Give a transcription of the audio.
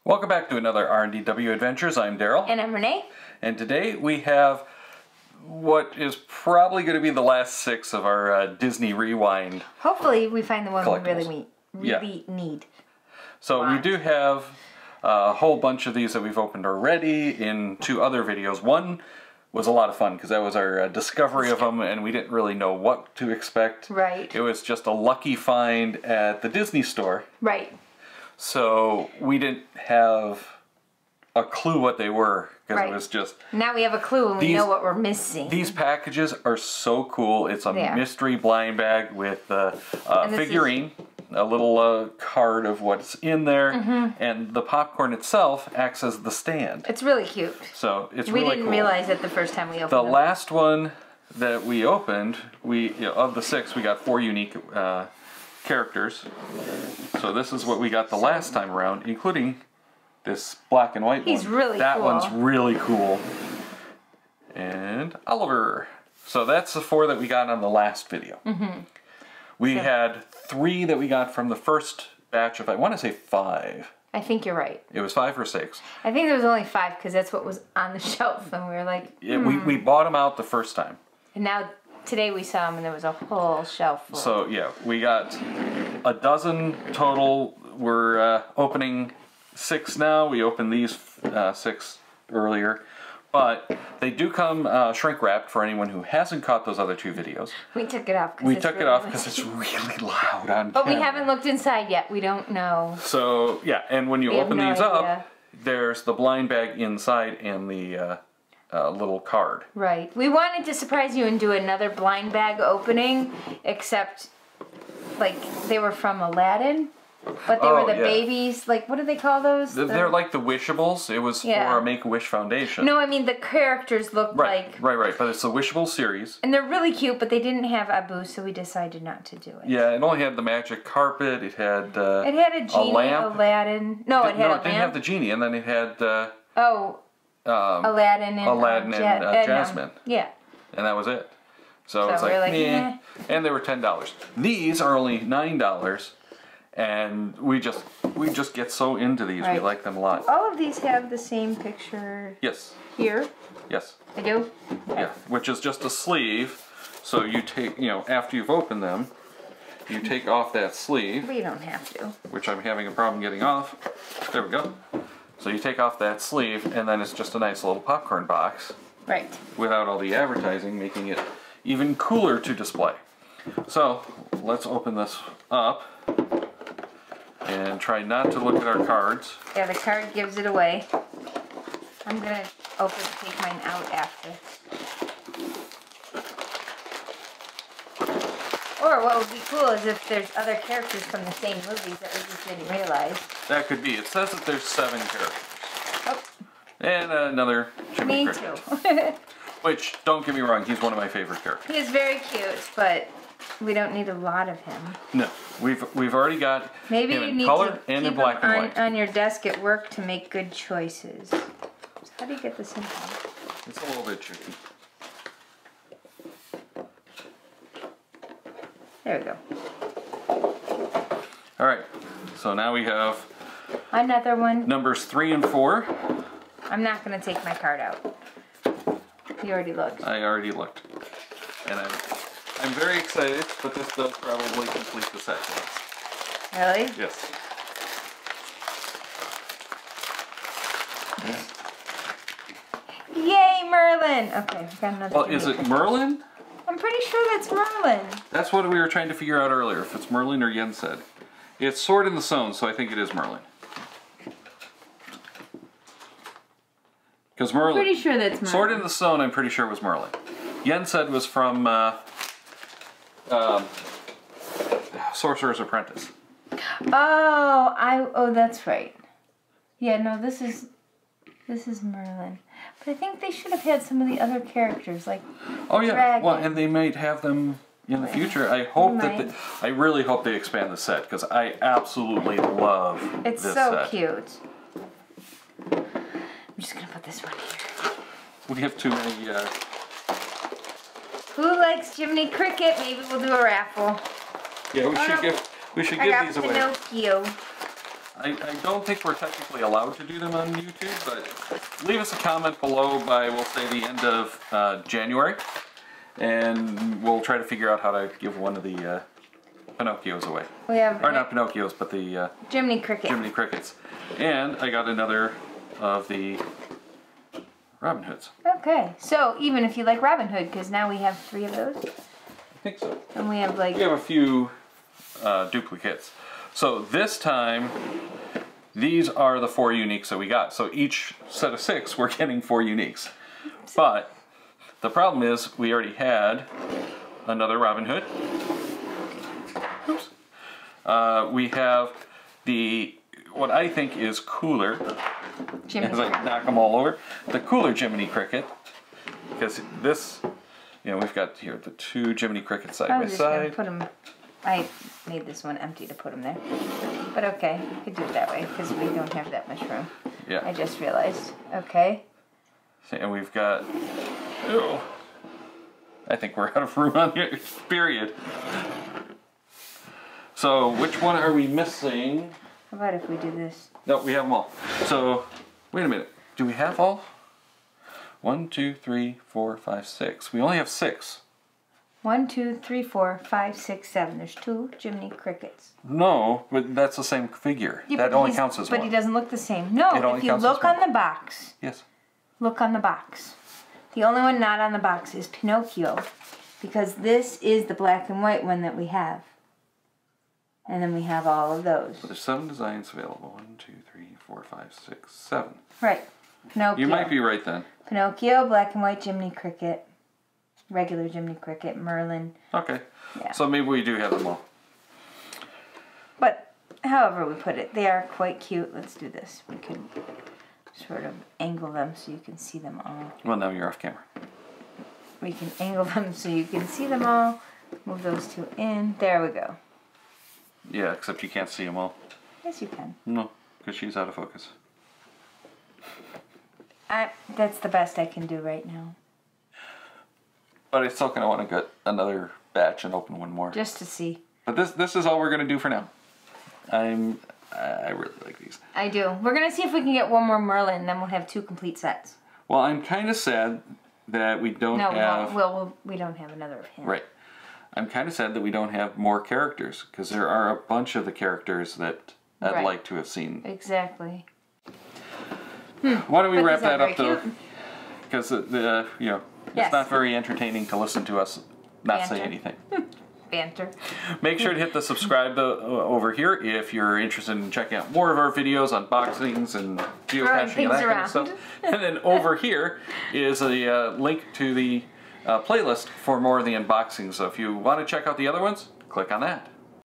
Welcome back to another R&DW Adventures. I'm Daryl. And I'm Renee. And today we have what is probably going to be the last 6 of our Disney Rewind. Hopefully we find the one we really need. So we do have a whole bunch of these that we've opened already in 2 other videos. One was a lot of fun because that was our discovery of them and we didn't really know what to expect. Right. It was just a lucky find at the Disney store. Right. So we didn't have a clue what they were because it was just... Now we have a clue and we know what we're missing. These packages are so cool. It's a mystery blind bag with a figurine, a little card of what's in there, and the popcorn itself acts as the stand. It's really cute. So it's really cool. We didn't realize it the first time we opened them. The last one that we opened, of the 6, we got 4 unique characters. So this is what we got the last time around, including this black and white one. He's really cool. That one's really cool. And Oliver. So that's the 4 that we got on the last video. We had 3 that we got from the first batch of, I want to say 5. I think you're right. It was 5 or 6. I think there was only 5 because that's what was on the shelf and we were like, we bought them out the first time. And now today we saw them and there was a whole shelf full. So yeah, we got a dozen total. We're opening 6 now. We opened these 6 earlier. But they do come shrink wrapped for anyone who hasn't caught those other 2 videos. We took it off because it's really loud on But camera. we haven't looked inside yet. We don't know. So yeah, and when you open these up, there's the blind bag inside and the little card. Right. We wanted to surprise you and do another blind bag opening, except like they were from Aladdin. But they were the babies, like, what do they call those? They're like the Wishables. It was for Make-A-Wish Foundation. No, I mean, the characters look like... Right. But it's the Wishable series. And they're really cute, but they didn't have Abu, so we decided not to do it. Yeah, it only had the magic carpet. It had a genie, lamp. Aladdin. No, it had a lamp. It didn't have the genie, and then it had... Aladdin and Jasmine. Yeah. And that was it. So it's like, meh. And they were $10. These are only $9. And we just get so into these. We like them a lot. All of these have the same picture. Yes. Here. Yes. I do. Yeah, which is just a sleeve. So you take, after you've opened them, you take off that sleeve. But you don't have to. Which I'm having a problem getting off. There we go. So you take off that sleeve, and then it's just a nice little popcorn box. Right. Without all the advertising, making it even cooler to display. So let's open this up. And try not to look at our cards. Yeah, the card gives it away. I'm going to take mine out after. Or what would be cool is if there's other characters from the same movies that we just didn't realize. That could be. It says that there's 7 characters. Oh. And another Jimmy Cricket. Me too. Which, don't get me wrong, he's one of my favorite characters. He is very cute, but we don't need a lot of him. No, we've already got Maybe him you in need color to and keep in black and white. on your desk at work to make good choices. So how do you get this in? It's a little bit tricky. There we go. All right, so now we have another one. Numbers 3 and 4. I'm not going to take my card out. You already looked. I already looked, and I'm very excited, but this does probably complete the set for us. Really? Yes. Yay, Merlin! Okay, we got another. Well, is it Merlin? I'm pretty sure that's Merlin. That's what we were trying to figure out earlier, if it's Merlin or Yen said. It's Sword in the Stone, so I think it is Merlin. Because Merlin... I'm pretty sure that's Merlin. Sword in the Stone, I'm pretty sure was Merlin. Yen said was from Sorcerer's Apprentice. Oh, that's right. Yeah, no, this is Merlin. But I think they should have had some of the other characters, like Dragon. Well, and they might have them in the future. I hope I really hope they expand the set, because I absolutely love this set. It's so cute. I'm just gonna put this one here. We have too many. Who likes Jiminy Cricket? Maybe we'll do a raffle. Yeah, we should give these away. Pinocchio. I don't think we're technically allowed to do them on YouTube, but leave us a comment below by, we'll say, the end of January, and we'll try to figure out how to give one of the Pinocchios away. We have... Or not Pinocchios, but the... Jiminy Cricket. Jiminy Crickets. And I got another of the Robin Hoods. Okay, so even if you like Robin Hood, because now we have 3 of those. I think so. And we have like... We have a few duplicates. So this time, these are the 4 uniques that we got. So each set of 6, we're getting 4 uniques. But the problem is, we already had another Robin Hood. Oops. We have the, what I think is cooler, as I knock them all over, the cooler Jiminy Cricket. Because this, you know, we've got here the 2 Jiminy Crickets side by side. Put them, I made this one empty to put them there. But okay, you could do it that way because we don't have that much room. Yeah. I just realized. Okay. And we've got, oh, I think we're out of room on here, period. So which one are we missing? How about if we do this? No, we have them all. So, wait a minute. Do we have all? 1, 2, 3, 4, 5, 6. We only have 6. 1, 2, 3, 4, 5, 6, 7. There's 2 Jiminy Crickets. No, but that's the same figure. Yeah, that only counts as one. But he doesn't look the same. No, if you look on the box. Yes. Look on the box. The only one not on the box is Pinocchio. Because this is the black and white one that we have. And then we have all of those. So there's 7 designs available. 1, 2, 3, 4, 5, 6, 7. Right. Pinocchio. You might be right then. Pinocchio, black and white Jiminy Cricket, regular Jiminy Cricket, Merlin. Okay. Yeah. So maybe we do have them all. But however we put it, they are quite cute. Let's do this. We could sort of angle them so you can see them all. Well, now you're off camera. We can angle them so you can see them all. Move those 2 in. There we go. Yeah, except you can't see them all. Yes, you can. No, because she's out of focus. That's the best I can do right now. But I still kind of want to get another batch and open one more. Just to see. But this is all we're going to do for now. I really like these. I do. We're going to see if we can get one more Merlin, then we'll have 2 complete sets. Well, I'm kind of sad that we don't have... No, we don't have another of him. Right. I'm kind of sad that we don't have more characters, because there are a bunch of the characters that I'd like to have seen. Exactly. Why don't we wrap that up, though? Because, you know, it's not very entertaining to listen to us not say anything. Banter. Make sure to hit the subscribe over here if you're interested in checking out more of our videos, unboxings, and geocaching and that kind of stuff. And then over here is a link to the playlist for more of the unboxings. So if you want to check out the other ones, click on that.